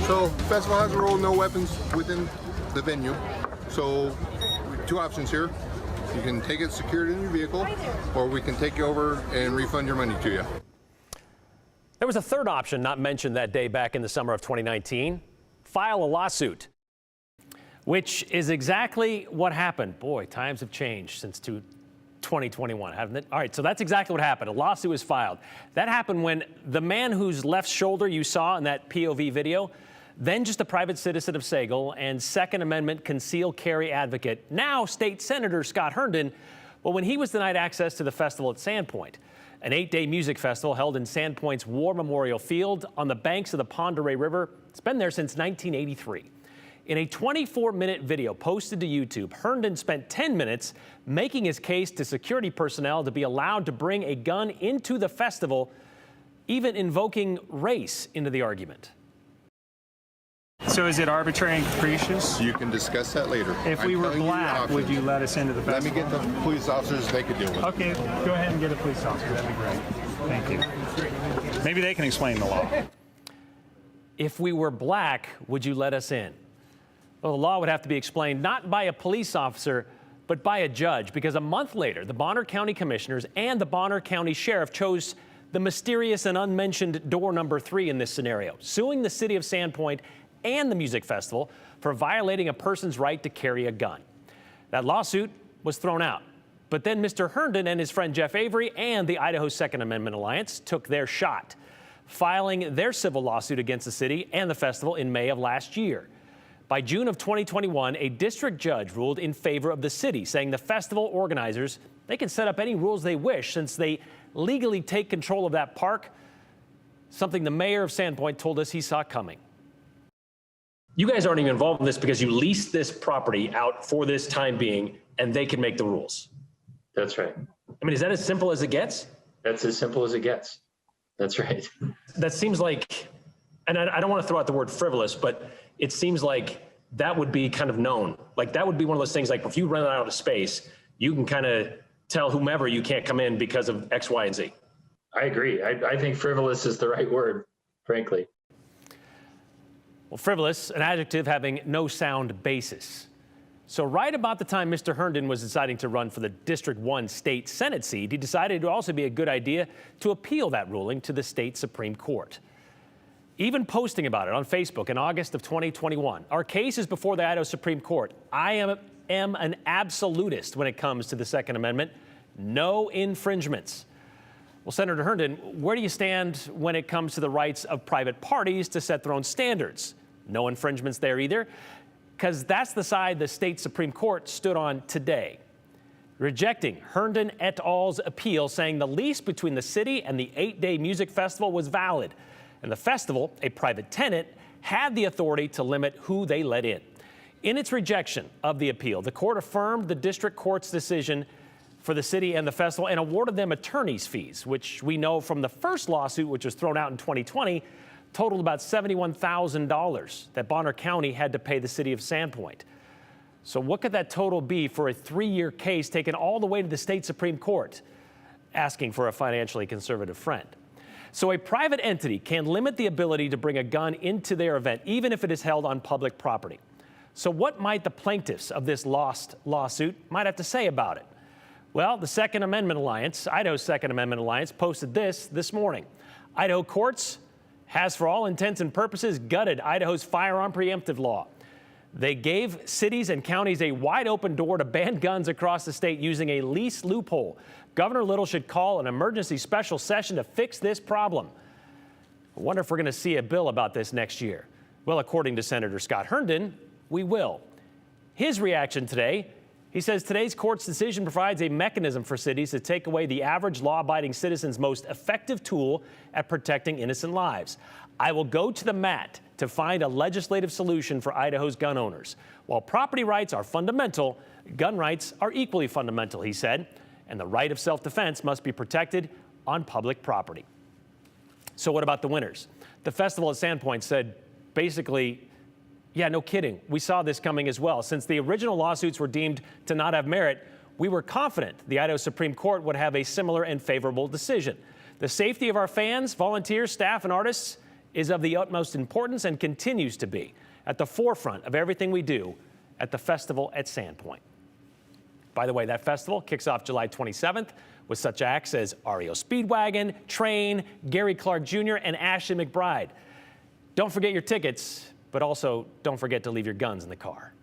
So festival has a rule, no weapons within the venue. So two options here. You can take it secured in your vehicle, or we can take you over and refund your money to you. There was a third option not mentioned that day back in the summer of 2019. File a lawsuit, which is exactly what happened. Boy, times have changed since 2021, haven't it? All right, so that's exactly what happened. A lawsuit was filed. That happened when the man whose left shoulder you saw in that POV video, then just a private citizen of Sagal and Second Amendment concealed carry advocate, now State Senator Scott Herndon, well, when he was denied access to the festival at Sandpoint, an 8-day music festival held in Sandpoint's War Memorial Field on the banks of the Pend Oreille River. It's been there since 1983. In a 24-minute video posted to YouTube, Herndon spent 10 minutes making his case to security personnel to be allowed to bring a gun into the festival, even invoking race into the argument. So is it arbitrary and capricious? You can discuss that later. If we were black, would you let us into the festival? Let me get the police officers, they could deal with it. Okay, go ahead and get a police officer. That'd be great. Thank you. Maybe they can explain the law. If we were black, would you let us in? Well, the law would have to be explained not by a police officer, but by a judge, because a month later, the Bonner County Commissioners and the Bonner County Sheriff chose the mysterious and unmentioned door number 3 in this scenario, suing the city of Sandpoint and the music festival for violating a person's right to carry a gun. That lawsuit was thrown out. But then Mr. Herndon and his friend Jeff Avery and the Idaho Second Amendment Alliance took their shot, filing their civil lawsuit against the city and the festival in May of last year. By June of 2021, a district judge ruled in favor of the city, saying the festival organizers, they can set up any rules they wish since they legally take control of that park, something the mayor of Sandpoint told us he saw coming. You guys aren't even involved in this because you leased this property out for this time being, and they can make the rules. That's right. I mean, is that as simple as it gets? That's as simple as it gets. That's right. That seems like, and I don't want to throw out the word frivolous, but it seems like that would be kind of known. Like that would be one of those things, like if you run out of space, you can kind of tell whomever you can't come in because of X, Y, and Z. I agree. I think frivolous is the right word, frankly. Well, frivolous, an adjective having no sound basis. So right about the time Mr. Herndon was deciding to run for the District 1 state Senate seat, he decided it would also be a good idea to appeal that ruling to the state Supreme Court. Even posting about it on Facebook in August of 2021, our case is before the Idaho Supreme Court. I am an absolutist when it comes to the Second Amendment. No infringements. Well, Senator Herndon, where do you stand when it comes to the rights of private parties to set their own standards? No infringements there either, because that's the side the state Supreme Court stood on today, rejecting Herndon et al.'s appeal, saying the lease between the city and the 8-day music festival was valid, and the festival, a private tenant, had the authority to limit who they let in. In its rejection of the appeal, the court affirmed the district court's decision for the city and the festival and awarded them attorney's fees, which we know from the first lawsuit, which was thrown out in 2020, totaled about $71,000 that Bonner County had to pay the city of Sandpoint. So what could that total be for a 3-year case taken all the way to the state Supreme Court, asking for a financially conservative friend? So a private entity can limit the ability to bring a gun into their event, even if it is held on public property. So what might the plaintiffs of this lost lawsuit might have to say about it? Well, the Second Amendment Alliance, Idaho's Second Amendment Alliance, posted this morning. Idaho courts has, for all intents and purposes, gutted Idaho's firearm preemptive law. They gave cities and counties a wide open door to ban guns across the state using a lease loophole. Governor Little should call an emergency special session to fix this problem. I wonder if we're going to see a bill about this next year. Well, according to Senator Scott Herndon, we will. His reaction today, he says today's court's decision provides a mechanism for cities to take away the average law-abiding citizen's most effective tool at protecting innocent lives. I will go to the mat to find a legislative solution for Idaho's gun owners. While property rights are fundamental, gun rights are equally fundamental, he said, and the right of self-defense must be protected on public property. So what about the winners? The festival at Sandpoint said basically, yeah, no kidding. We saw this coming as well. Since the original lawsuits were deemed to not have merit, we were confident the Idaho Supreme Court would have a similar and favorable decision. The safety of our fans, volunteers, staff, and artists is of the utmost importance and continues to be at the forefront of everything we do at the festival at Sandpoint. By the way, that festival kicks off July 27th with such acts as REO Speedwagon, Train, Gary Clark Jr., and Ashton McBride. Don't forget your tickets, but also don't forget to leave your guns in the car.